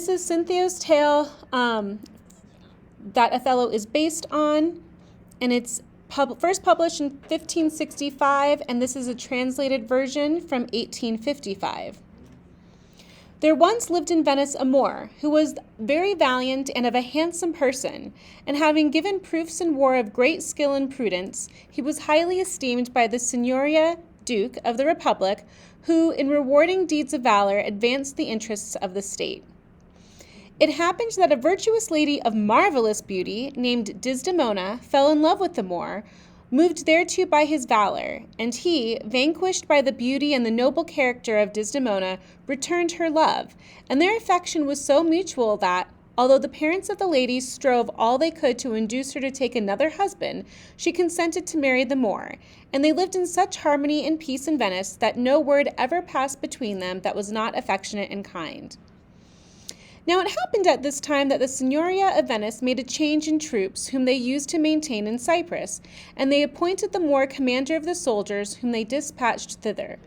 This is Cinthio's tale that Othello is based on, and it's first published in 1565, and this is a translated version from 1855. There once lived in Venice a Moor, who was very valiant and of a handsome person, and having given proofs in war of great skill and prudence, he was highly esteemed by the Signoria Duke of the Republic, who, in rewarding deeds of valor, advanced the interests of the state. It happened that a virtuous lady of marvelous beauty, named Desdemona, fell in love with the Moor, moved thereto by his valor, and he, vanquished by the beauty and the noble character of Desdemona, returned her love, and their affection was so mutual that, although the parents of the lady strove all they could to induce her to take another husband, she consented to marry the Moor, and they lived in such harmony and peace in Venice that no word ever passed between them that was not affectionate and kind. Now it happened at this time that the Signoria of Venice made a change in troops whom they used to maintain in Cyprus, and they appointed the Moor commander of the soldiers whom they dispatched thither.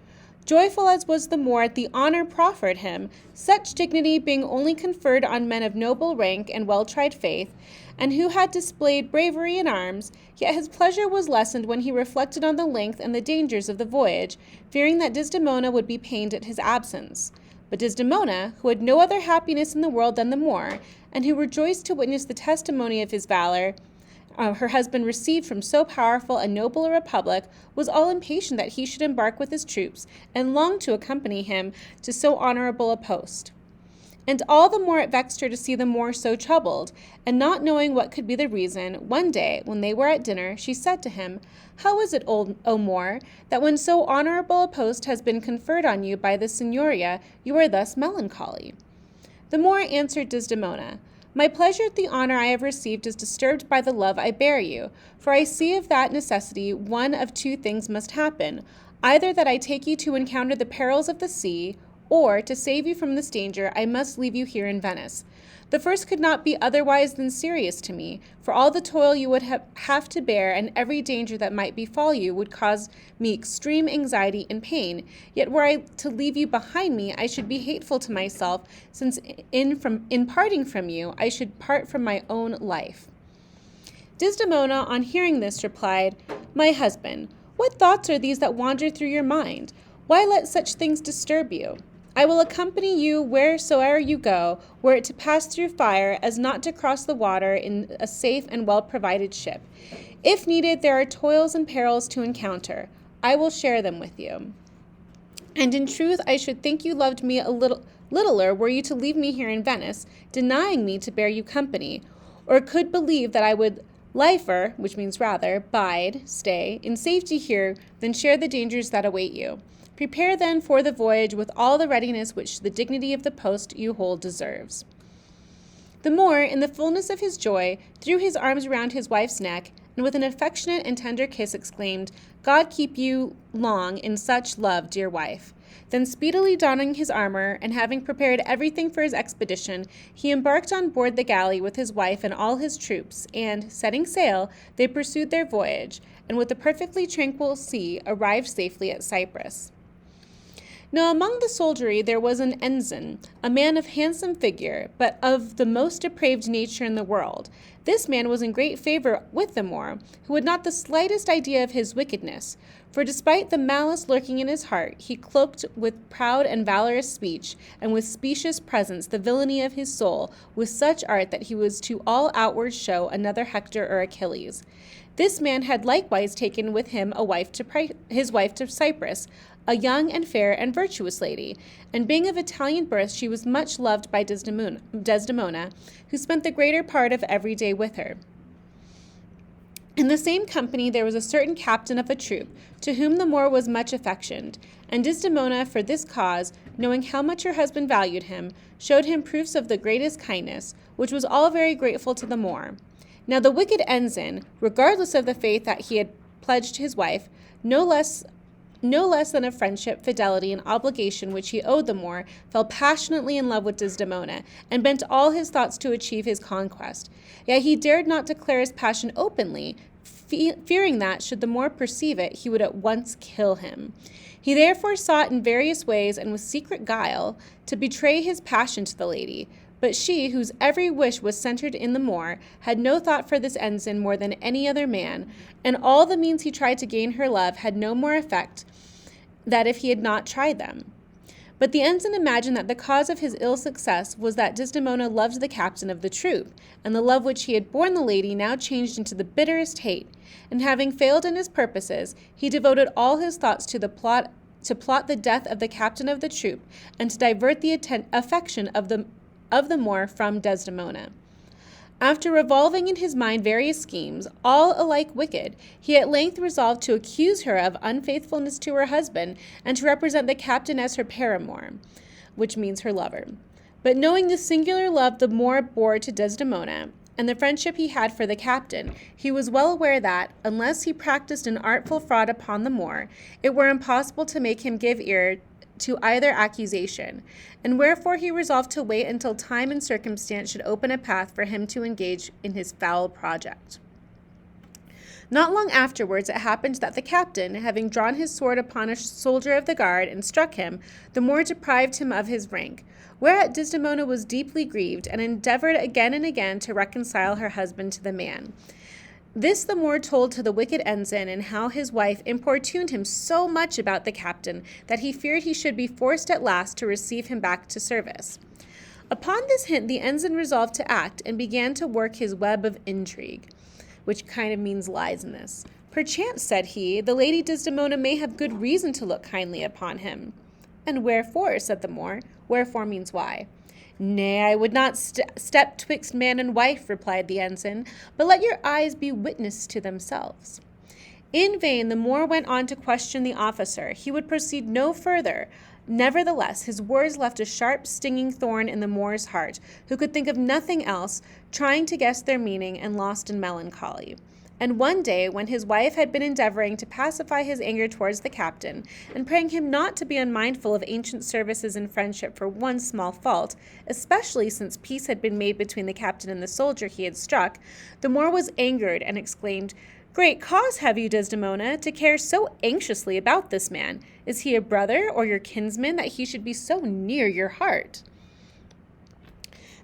Joyful as was the Moor at the honor proffered him, such dignity being only conferred on men of noble rank and well-tried faith, and who had displayed bravery in arms, yet his pleasure was lessened when he reflected on the length and the dangers of the voyage, fearing that Desdemona would be pained at his absence. But Desdemona, who had no other happiness in the world than the Moor, and who rejoiced to witness the testimony of his valor her husband received from so powerful and noble a republic, was all impatient that he should embark with his troops, and longed to accompany him to so honorable a post. And all the more it vexed her to see the Moor so troubled, and not knowing what could be the reason, one day, when they were at dinner, she said to him, "How is it, O Moor, that when so honorable a post has been conferred on you by the Signoria, you are thus melancholy?" The Moor answered Desdemona, "My pleasure at the honor I have received is disturbed by the love I bear you, for I see of that necessity one of two things must happen, either that I take you to encounter the perils of the sea, or, to save you from this danger, I must leave you here in Venice. The first could not be otherwise than serious to me, for all the toil you would have to bear and every danger that might befall you would cause me extreme anxiety and pain, yet were I to leave you behind me, I should be hateful to myself, since in parting from you, I should part from my own life." Desdemona, on hearing this, replied, "My husband, what thoughts are these that wander through your mind? Why let such things disturb you? I will accompany you wheresoe'er you go, were it to pass through fire, as not to cross the water in a safe and well-provided ship. If needed, there are toils and perils to encounter. I will share them with you. And in truth, I should think you loved me a littler were you to leave me here in Venice, denying me to bear you company, or could believe that I would liefer, which means rather, stay, in safety here, than share the dangers that await you. Prepare then for the voyage with all the readiness which the dignity of the post you hold deserves." The Moor, in the fullness of his joy, threw his arms around his wife's neck, and with an affectionate and tender kiss exclaimed, "God keep you long in such love, dear wife." Then speedily donning his armor, and having prepared everything for his expedition, he embarked on board the galley with his wife and all his troops, and, setting sail, they pursued their voyage, and with a perfectly tranquil sea arrived safely at Cyprus. Now among the soldiery there was an ensign, a man of handsome figure, but of the most depraved nature in the world. This man was in great favor with the Moor, who had not the slightest idea of his wickedness, for despite the malice lurking in his heart, he cloaked with proud and valorous speech, and with specious presence the villainy of his soul, with such art that he was to all outward show another Hector or Achilles. This man had likewise taken with him his wife to Cyprus, a young and fair and virtuous lady, and being of Italian birth, she was much loved by Desdemona, who spent the greater part of every day with her. In the same company there was a certain captain of a troop, to whom the Moor was much affectioned, and Desdemona, for this cause, knowing how much her husband valued him, showed him proofs of the greatest kindness, which was all very grateful to the Moor. Now the wicked ensign, regardless of the faith that he had pledged his wife, no less than of friendship, fidelity, and obligation which he owed the Moor, fell passionately in love with Desdemona, and bent all his thoughts to achieve his conquest. Yet he dared not declare his passion openly, fearing that, should the Moor perceive it, he would at once kill him. He therefore sought in various ways, and with secret guile, to betray his passion to the lady, But she, whose every wish was centered in the Moor, had no thought for this ensign more than any other man, and all the means he tried to gain her love had no more effect than if he had not tried them. But the ensign imagined that the cause of his ill success was that Desdemona loved the captain of the troop, and the love which he had borne the lady now changed into the bitterest hate, and having failed in his purposes, he devoted all his thoughts to plot the death of the captain of the troop, and to divert the affection of the Moor from Desdemona. After revolving in his mind various schemes, all alike wicked, he at length resolved to accuse her of unfaithfulness to her husband, and to represent the captain as her paramour, which means her lover. But knowing the singular love the Moor bore to Desdemona, and the friendship he had for the captain, he was well aware that, unless he practiced an artful fraud upon the Moor, it were impossible to make him give ear to either accusation, and wherefore he resolved to wait until time and circumstance should open a path for him to engage in his foul project. Not long afterwards it happened that the captain, having drawn his sword upon a soldier of the guard and struck him, the Moor deprived him of his rank, whereat Desdemona was deeply grieved, and endeavored again and again to reconcile her husband to the man. This the Moor told to the wicked ensign, and how his wife importuned him so much about the captain that he feared he should be forced at last to receive him back to service. Upon this hint the ensign resolved to act, and began to work his web of intrigue, which kind of means lies in this. Perchance, said he, the lady Desdemona may have good reason to look kindly upon him. And wherefore, said the Moor. Wherefore means why. Nay, I would not step twixt man and wife, replied the ensign, but let your eyes be witness to themselves. In vain the Moor went on to question the officer. He would proceed no further. Nevertheless, his words left a sharp, stinging thorn in the Moor's heart, who could think of nothing else, trying to guess their meaning and lost in melancholy. And one day, when his wife had been endeavoring to pacify his anger towards the captain, and praying him not to be unmindful of ancient services and friendship for one small fault, especially since peace had been made between the captain and the soldier he had struck, the Moor was angered and exclaimed, Great cause have you, Desdemona, to care so anxiously about this man. Is he a brother or your kinsman that he should be so near your heart?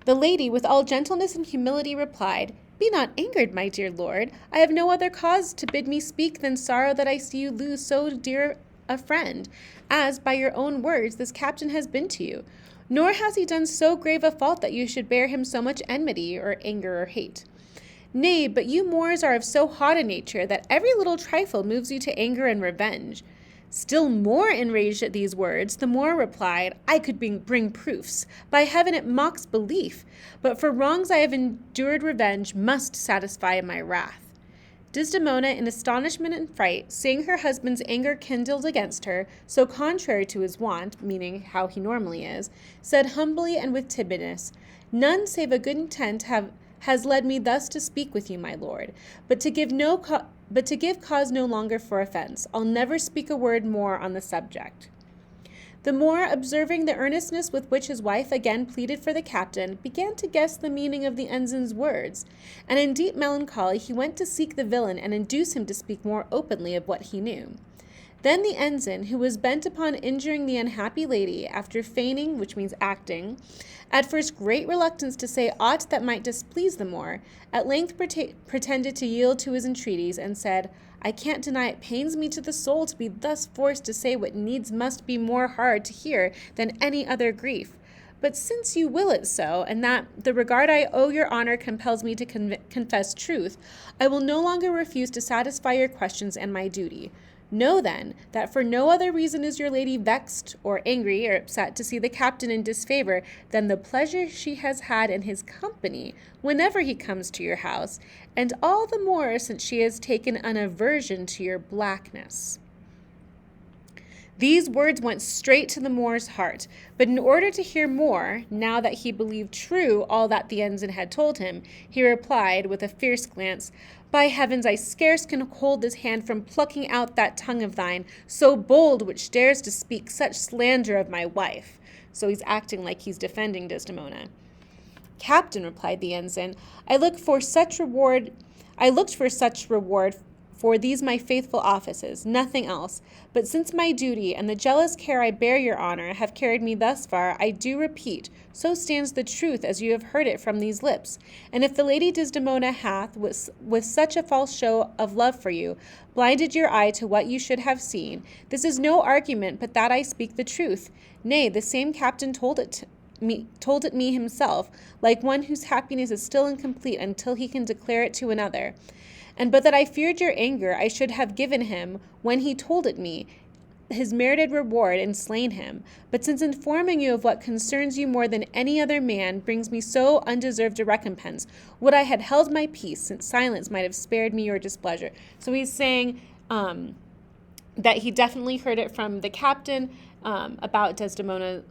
The lady, with all gentleness and humility, replied, Be not angered, my dear lord. I have no other cause to bid me speak than sorrow that I see you lose so dear a friend, as, by your own words, this captain has been to you. Nor has he done so grave a fault that you should bear him so much enmity, or anger, or hate. Nay, but you Moors are of so hot a nature that every little trifle moves you to anger and revenge. Still more enraged at these words, the Moor replied, I could bring proofs. By heaven, it mocks belief. But for wrongs I have endured revenge must satisfy my wrath. Desdemona, in astonishment and fright, seeing her husband's anger kindled against her, so contrary to his wont, meaning how he normally is, said humbly and with timidness, None save a good intent has led me thus to speak with you, my lord, but to give cause no longer for offense. I'll never speak a word more on the subject. The Moor, observing the earnestness with which his wife again pleaded for the captain, began to guess the meaning of the ensign's words, and in deep melancholy he went to seek the villain and induce him to speak more openly of what he knew. Then the ensign, who was bent upon injuring the unhappy lady, after feigning, which means acting, at first great reluctance to say aught that might displease the Moor, at length pretended to yield to his entreaties, and said, I can't deny it pains me to the soul to be thus forced to say what needs must be more hard to hear than any other grief. But since you will it so, and that the regard I owe your honor compels me to confess truth, I will no longer refuse to satisfy your questions and my duty. Know, then, that for no other reason is your lady vexed or angry or upset to see the captain in disfavor than the pleasure she has had in his company whenever he comes to your house, and all the more since she has taken an aversion to your blackness. These words went straight to the Moor's heart, but in order to hear more, now that he believed true all that the ensign had told him, he replied with a fierce glance, By heavens, I scarce can hold this hand from plucking out that tongue of thine, so bold which dares to speak such slander of my wife. So he's acting like he's defending Desdemona. Captain, replied the ensign, I looked for such reward for these my faithful offices, nothing else. But since my duty and the jealous care I bear your honor have carried me thus far, I do repeat, so stands the truth as you have heard it from these lips. And if the Lady Desdemona hath, with such a false show of love for you, blinded your eye to what you should have seen, this is no argument but that I speak the truth. Nay, the same captain told it me himself, like one whose happiness is still incomplete until he can declare it to another. And but that I feared your anger, I should have given him, when he told it me, his merited reward and slain him. But since informing you of what concerns you more than any other man brings me so undeserved a recompense, would I had held my peace, since silence might have spared me your displeasure. So he's saying that he definitely heard it from the captain about Desdemona,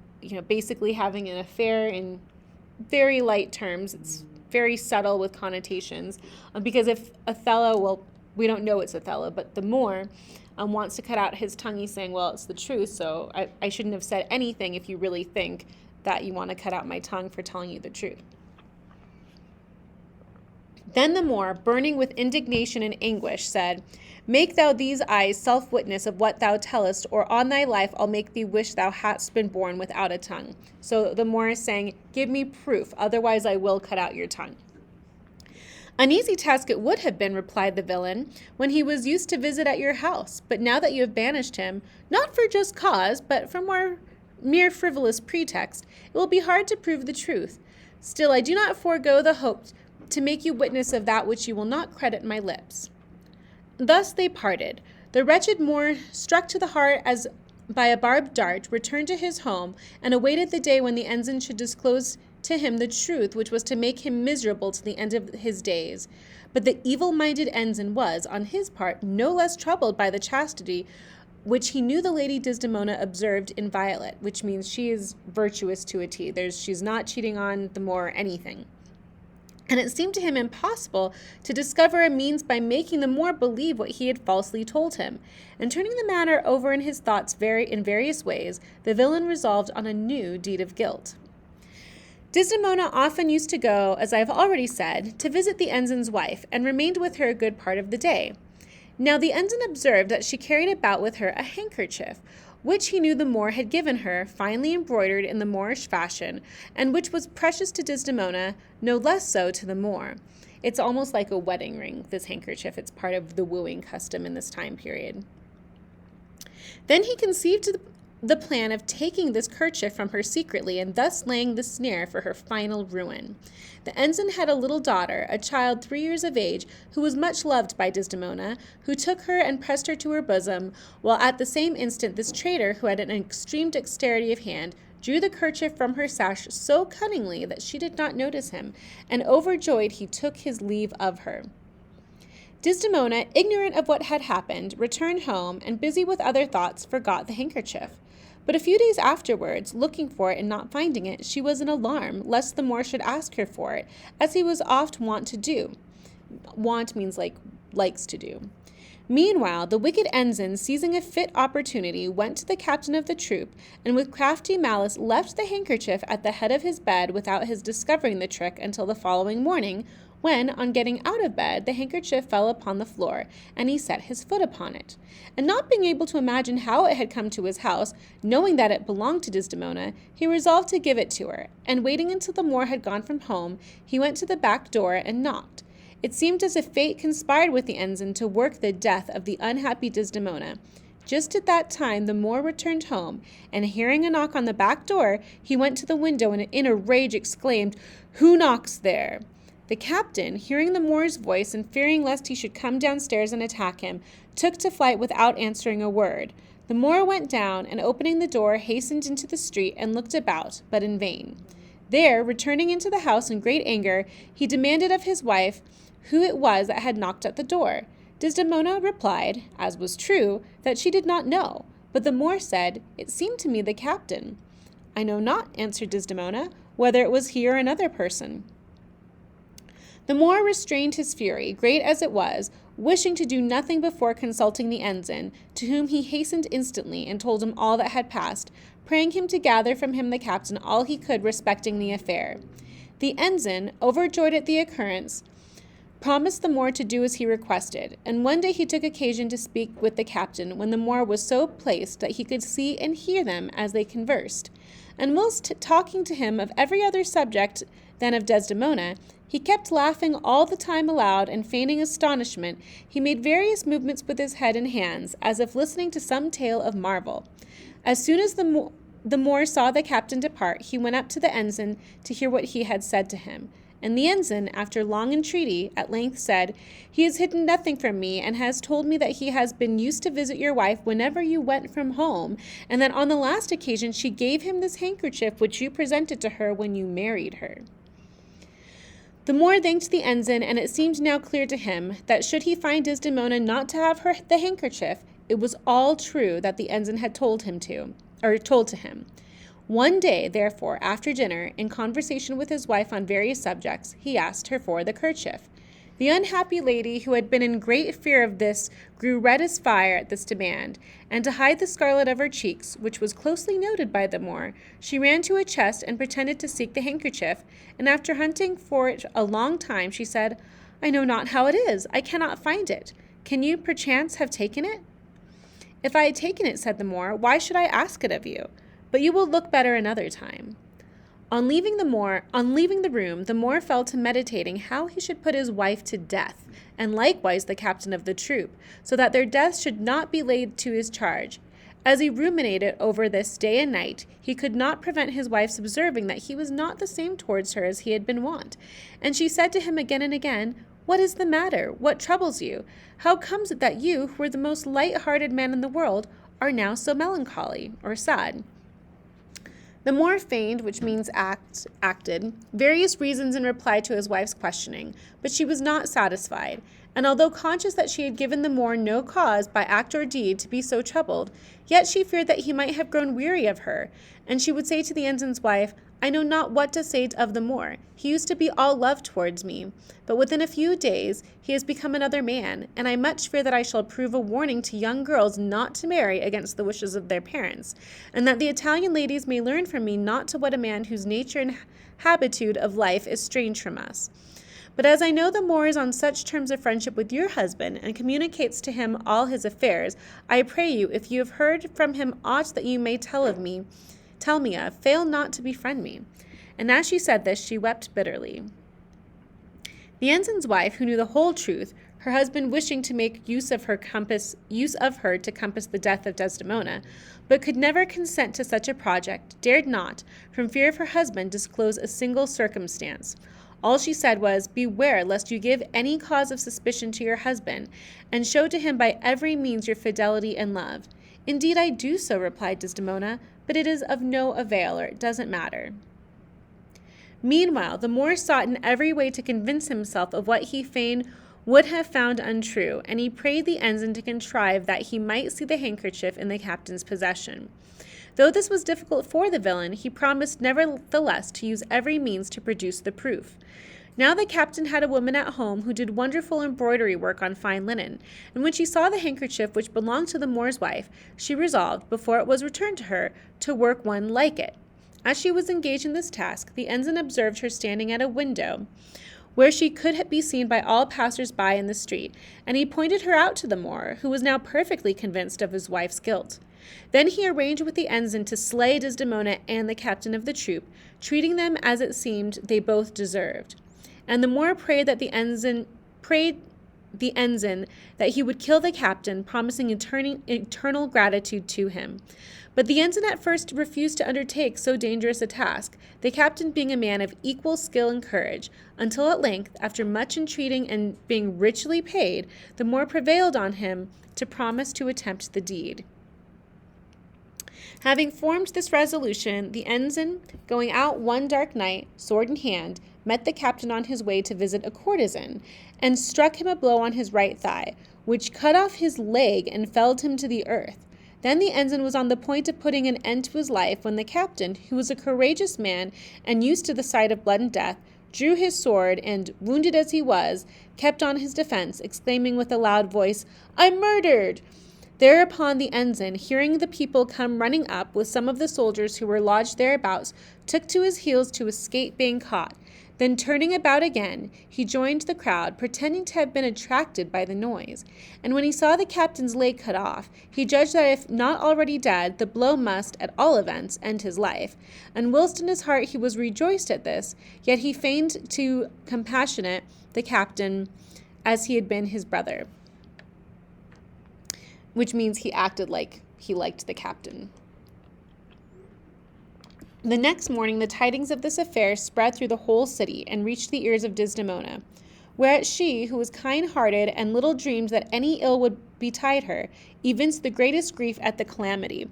basically having an affair in very light terms. It's very subtle with connotations, because if Othello, well, we don't know it's Othello, but the Moor wants to cut out his tongue, he's saying, well, it's the truth, so I shouldn't have said anything if you really think that you want to cut out my tongue for telling you the truth. Then the Moor, burning with indignation and anguish, said, Make thou these eyes self-witness of what thou tellest, or on thy life I'll make thee wish thou hadst been born without a tongue. So the Moor is saying, give me proof, otherwise I will cut out your tongue. An easy task it would have been, replied the villain, when he was used to visit at your house. But now that you have banished him, not for just cause, but for mere frivolous pretext, it will be hard to prove the truth. Still, I do not forego the hope to make you witness of that which you will not credit my lips. Thus they parted. The wretched Moor, struck to the heart as by a barbed dart, returned to his home, and awaited the day when the ensign should disclose to him the truth which was to make him miserable to the end of his days. But the evil-minded ensign was, on his part, no less troubled by the chastity which he knew the Lady Desdemona observed inviolate, which means she is virtuous to a T. She's not cheating on the Moor or anything. And it seemed to him impossible to discover a means by making the Moor believe what he had falsely told him. And turning the matter over in his thoughts in various ways, the villain resolved on a new deed of guilt. Desdemona often used to go, as I have already said, to visit the ensign's wife, and remained with her a good part of the day. Now the ensign observed that she carried about with her a handkerchief, which he knew the Moor had given her, finely embroidered in the Moorish fashion, and which was precious to Desdemona, no less so to the Moor. It's almost like a wedding ring, this handkerchief. It's part of the wooing custom in this time period. Then he conceived the plan of taking this kerchief from her secretly, and thus laying the snare for her final ruin. The ensign had a little daughter, a child 3 years of age, who was much loved by Desdemona, who took her and pressed her to her bosom, while at the same instant this traitor, who had an extreme dexterity of hand, drew the kerchief from her sash so cunningly that she did not notice him, and overjoyed he took his leave of her. Desdemona, ignorant of what had happened, returned home, and busy with other thoughts, forgot the handkerchief. But a few days afterwards, looking for it and not finding it, she was in alarm, lest the Moor should ask her for it, as he was oft wont to do. Wont means likes to do. Meanwhile, the wicked ensign, seizing a fit opportunity, went to the captain of the troop, and with crafty malice left the handkerchief at the head of his bed without his discovering the trick until the following morning, when, on getting out of bed, the handkerchief fell upon the floor, and he set his foot upon it. And not being able to imagine how it had come to his house, knowing that it belonged to Desdemona, he resolved to give it to her, and waiting until the Moor had gone from home, he went to the back door and knocked. It seemed as if fate conspired with the ensign to work the death of the unhappy Desdemona. Just at that time the Moor returned home, and hearing a knock on the back door, he went to the window and in a rage exclaimed, "Who knocks there?" The captain, hearing the Moor's voice and fearing lest he should come downstairs and attack him, took to flight without answering a word. The Moor went down, and opening the door, hastened into the street and looked about, but in vain. There, returning into the house in great anger, he demanded of his wife who it was that had knocked at the door. Desdemona replied, as was true, that she did not know, but the Moor said, "It seemed to me the captain." "I know not," answered Desdemona, "whether it was he or another person." The Moor restrained his fury, great as it was, wishing to do nothing before consulting the ensign, to whom he hastened instantly and told him all that had passed, praying him to gather from him the captain all he could respecting the affair. The ensign, overjoyed at the occurrence, promised the Moor to do as he requested, and one day he took occasion to speak with the captain when the Moor was so placed that he could see and hear them as they conversed. And whilst talking to him of every other subject than of Desdemona, he kept laughing all the time aloud, and feigning astonishment, he made various movements with his head and hands, as if listening to some tale of marvel. As soon as the Moor saw the captain depart, he went up to the ensign to hear what he had said to him. And the ensign, after long entreaty, at length said, "He has hidden nothing from me, and has told me that he has been used to visit your wife whenever you went from home, and that on the last occasion she gave him this handkerchief which you presented to her when you married her." The Moor thanked the ensign, and it seemed now clear to him that should he find Desdemona not to have the handkerchief, it was all true that the ensign had told to him. One day, therefore, after dinner, in conversation with his wife on various subjects, he asked her for the kerchief. The unhappy lady, who had been in great fear of this, grew red as fire at this demand, and to hide the scarlet of her cheeks, which was closely noted by the Moor, she ran to a chest and pretended to seek the handkerchief, and after hunting for it a long time, she said, "I know not how it is. I cannot find it. Can you, perchance, have taken it?" "If I had taken it," said the Moor, "why should I ask it of you? But you will look better another time." On leaving the room, the Moor fell to meditating how he should put his wife to death, and likewise the captain of the troop, so that their deaths should not be laid to his charge. As he ruminated over this day and night, he could not prevent his wife's observing that he was not the same towards her as he had been wont, and she said to him again and again, "What is the matter? What troubles you? How comes it that you, who were the most light-hearted man in the world, are now so melancholy or sad?" The Moor feigned, which means acted, various reasons in reply to his wife's questioning, but she was not satisfied, and although conscious that she had given the Moor no cause by act or deed to be so troubled, yet she feared that he might have grown weary of her, and she would say to the ensign's wife, "I know not what to say of the Moor. He used to be all love towards me, but within a few days he has become another man, and I much fear that I shall prove a warning to young girls not to marry against the wishes of their parents, and that the Italian ladies may learn from me not to wed a man whose nature and habitude of life is strange from us. But as I know the Moor is on such terms of friendship with your husband, and communicates to him all his affairs, I pray you, if you have heard from him aught that you may tell me of, fail not to befriend me." And as she said this, she wept bitterly. The ensign's wife, who knew the whole truth, her husband wishing to make use of her to compass the death of Desdemona, but could never consent to such a project, dared not, from fear of her husband, disclose a single circumstance. All she said was, "Beware lest you give any cause of suspicion to your husband, and show to him by every means your fidelity and love." "Indeed I do so," replied Desdemona, "but it is of no avail, or it doesn't matter." Meanwhile, the Moor sought in every way to convince himself of what he fain would have found untrue, and he prayed the ensign to contrive that he might see the handkerchief in the captain's possession. Though this was difficult for the villain, he promised nevertheless to use every means to produce the proof. Now the captain had a woman at home who did wonderful embroidery work on fine linen, and when she saw the handkerchief which belonged to the Moor's wife, she resolved, before it was returned to her, to work one like it. As she was engaged in this task, the ensign observed her standing at a window, where she could be seen by all passers-by in the street, and he pointed her out to the Moor, who was now perfectly convinced of his wife's guilt. Then he arranged with the ensign to slay Desdemona and the captain of the troop, treating them as it seemed they both deserved. And the Moor prayed the ensign that he would kill the captain, promising eternal gratitude to him. But the ensign at first refused to undertake so dangerous a task, the captain being a man of equal skill and courage, until at length, after much entreating and being richly paid, the Moor prevailed on him to promise to attempt the deed. Having formed this resolution, the ensign, going out one dark night, sword in hand, met the captain on his way to visit a courtesan, and struck him a blow on his right thigh, which cut off his leg and felled him to the earth. Then the ensign was on the point of putting an end to his life, when the captain, who was a courageous man and used to the sight of blood and death, drew his sword, and, wounded as he was, kept on his defense, exclaiming with a loud voice, "I'm murdered!" Thereupon the ensign, hearing the people come running up with some of the soldiers who were lodged thereabouts, took to his heels to escape being caught. Then turning about again, he joined the crowd, pretending to have been attracted by the noise. And when he saw the captain's leg cut off, he judged that if not already dead, the blow must, at all events, end his life. And whilst in his heart he was rejoiced at this, yet he feigned to compassionate the captain as he had been his brother. Which means he acted like he liked the captain. The next morning, the tidings of this affair spread through the whole city and reached the ears of Desdemona, whereat she, who was kind-hearted and little dreamed that any ill would betide her, evinced the greatest grief at the calamity.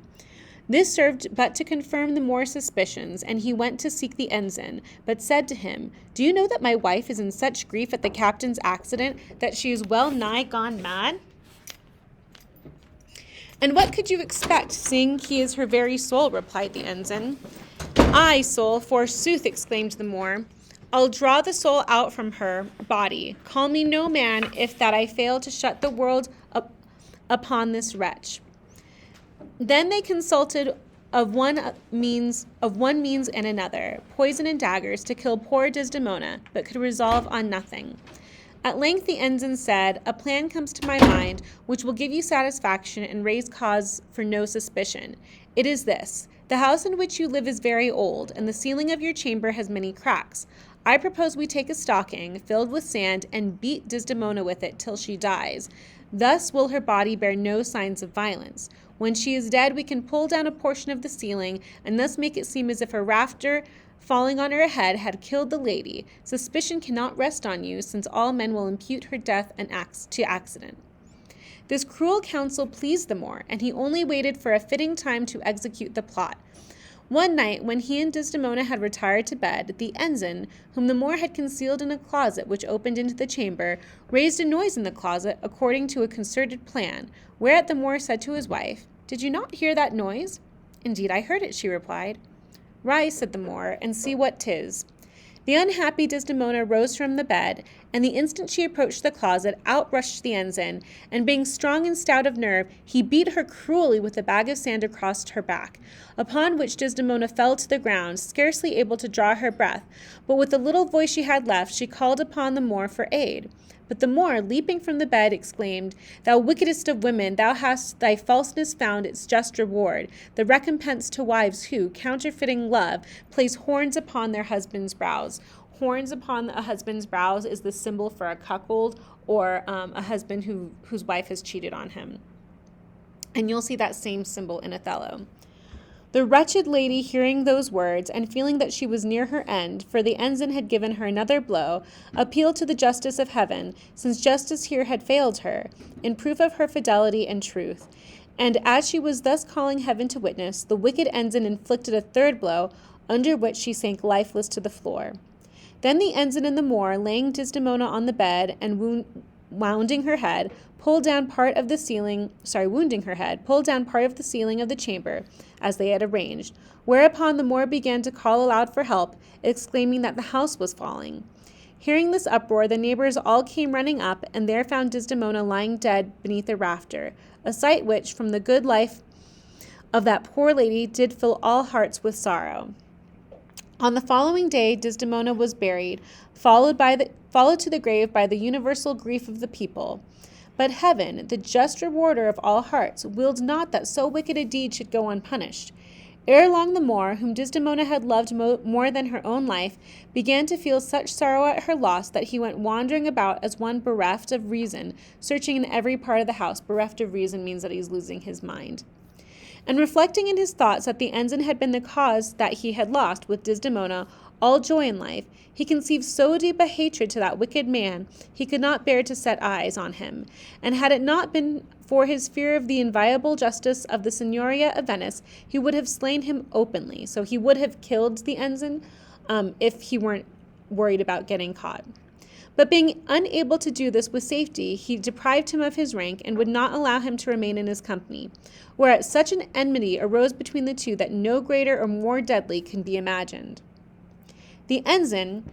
This served but to confirm the Moor's suspicions, and he went to seek the ensign, but said to him, "Do you know that my wife is in such grief at the captain's accident that she is well nigh gone mad?" "And what could you expect, seeing he is her very soul?" replied the ensign. "Ay, soul, forsooth," exclaimed the Moor. "I'll draw the soul out from her body. Call me no man, if that I fail to shut the world up upon this wretch." Then they consulted of one means and another, poison and daggers, to kill poor Desdemona, but could resolve on nothing. At length the ensign said, "A plan comes to my mind, which will give you satisfaction and raise cause for no suspicion. It is this. The house in which you live is very old, and the ceiling of your chamber has many cracks. I propose we take a stocking, filled with sand, and beat Desdemona with it till she dies. Thus will her body bear no signs of violence. When she is dead, we can pull down a portion of the ceiling, and thus make it seem as if a rafter falling on her head had killed the lady. Suspicion cannot rest on you, since all men will impute her death to accident." This cruel counsel pleased the Moor, and he only waited for a fitting time to execute the plot. One night, when he and Desdemona had retired to bed, the ensign, whom the Moor had concealed in a closet which opened into the chamber, raised a noise in the closet according to a concerted plan, whereat the Moor said to his wife, "Did you not hear that noise?" "Indeed, I heard it," she replied. "Rise," said the Moor, "and see what 'tis." The unhappy Desdemona rose from the bed, and the instant she approached the closet, out rushed the ensign, and being strong and stout of nerve, he beat her cruelly with a bag of sand across her back, upon which Desdemona fell to the ground, scarcely able to draw her breath, but with the little voice she had left, she called upon the Moor for aid. But the Moor, leaping from the bed, exclaimed, "Thou wickedest of women, thou hast thy falseness found its just reward, the recompense to wives who, counterfeiting love, place horns upon their husbands' brows." Horns upon a husband's brows is the symbol for a cuckold, or a husband whose wife has cheated on him. And you'll see that same symbol in Othello. The wretched lady, hearing those words, and feeling that she was near her end, for the ensign had given her another blow, appealed to the justice of heaven, since justice here had failed her, in proof of her fidelity and truth. And as she was thus calling heaven to witness, the wicked ensign inflicted a third blow, under which she sank lifeless to the floor. Then the ensign and the Moor, laying Desdemona on the bed and wounding her head, pulled down part of the ceiling of the chamber, as they had arranged, whereupon the Moor began to call aloud for help, exclaiming that the house was falling. Hearing this uproar, the neighbors all came running up, and there found Desdemona lying dead beneath a rafter, a sight which, from the good life of that poor lady, did fill all hearts with sorrow. On the following day, Desdemona was buried, followed to the grave by the universal grief of the people. But heaven, the just rewarder of all hearts, willed not that so wicked a deed should go unpunished. Ere long the Moor, whom Desdemona had loved more than her own life, began to feel such sorrow at her loss that he went wandering about as one bereft of reason, searching in every part of the house. Bereft of reason means that he's losing his mind. And reflecting in his thoughts that the ensign had been the cause that he had lost, with Desdemona, all joy in life, he conceived so deep a hatred to that wicked man, he could not bear to set eyes on him. And had it not been for his fear of the inviolable justice of the Signoria of Venice, he would have slain him openly. So he would have killed the ensign if he weren't worried about getting caught. But being unable to do this with safety, he deprived him of his rank and would not allow him to remain in his company, whereat such an enmity arose between the two that no greater or more deadly can be imagined. The ensign,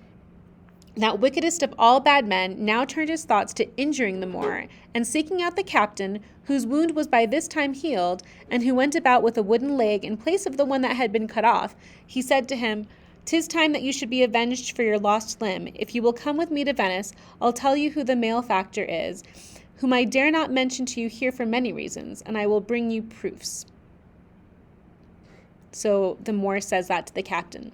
that wickedest of all bad men, now turned his thoughts to injuring the Moor, and seeking out the captain, whose wound was by this time healed, and who went about with a wooden leg in place of the one that had been cut off, he said to him, 'Tis time that you should be avenged for your lost limb. If you will come with me to Venice, I'll tell you who the malefactor is, whom I dare not mention to you here for many reasons, and I will bring you proofs." So the Moor says that to the captain.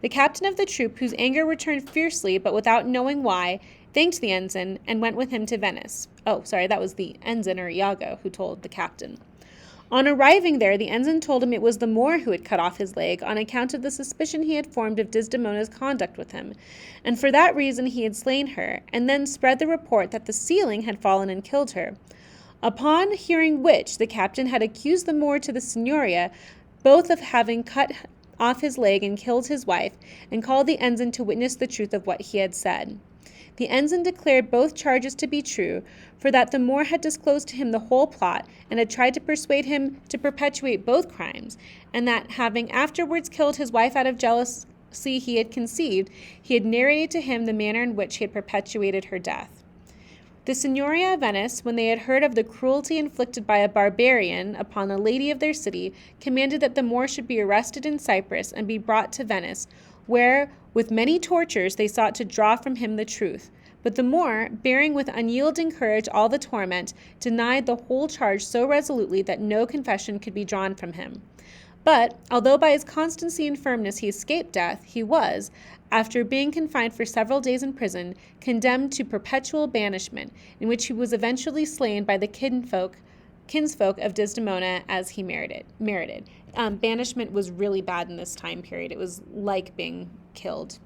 The captain of the troop, whose anger returned fiercely but without knowing why, thanked the ensign and went with him to Venice. Oh, sorry, that was the ensign or Iago who told the captain. On arriving there, the ensign told him it was the Moor who had cut off his leg on account of the suspicion he had formed of Desdemona's conduct with him, and for that reason he had slain her, and then spread the report that the ceiling had fallen and killed her. Upon hearing which, the captain had accused the Moor to the Signoria, both of having cut off his leg and killed his wife, and called the ensign to witness the truth of what he had said. The ensign declared both charges to be true, for that the Moor had disclosed to him the whole plot, and had tried to persuade him to perpetuate both crimes, and that, having afterwards killed his wife out of jealousy he had conceived, he had narrated to him the manner in which he had perpetuated her death. The Signoria of Venice, when they had heard of the cruelty inflicted by a barbarian upon a lady of their city, commanded that the Moor should be arrested in Cyprus and be brought to Venice, where, with many tortures, they sought to draw from him the truth. But the Moor, bearing with unyielding courage all the torment, denied the whole charge so resolutely that no confession could be drawn from him. But, although by his constancy and firmness he escaped death, he was, after being confined for several days in prison, condemned to perpetual banishment, in which he was eventually slain by the kinsfolk of Desdemona as he merited. Banishment was really bad in this time period. It was like being killed.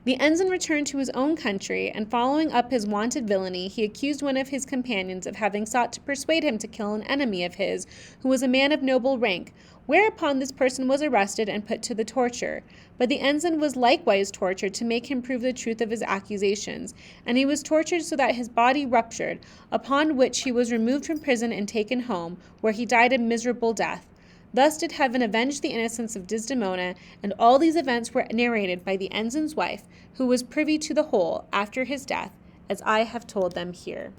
The ensign returned to his own country, and following up his wonted villainy, he accused one of his companions of having sought to persuade him to kill an enemy of his, who was a man of noble rank, whereupon this person was arrested and put to the torture. But the ensign was likewise tortured to make him prove the truth of his accusations, and he was tortured so that his body ruptured, upon which he was removed from prison and taken home, where he died a miserable death. Thus did heaven avenge the innocence of Desdemona, and all these events were narrated by the ensign's wife, who was privy to the whole after his death, as I have told them here.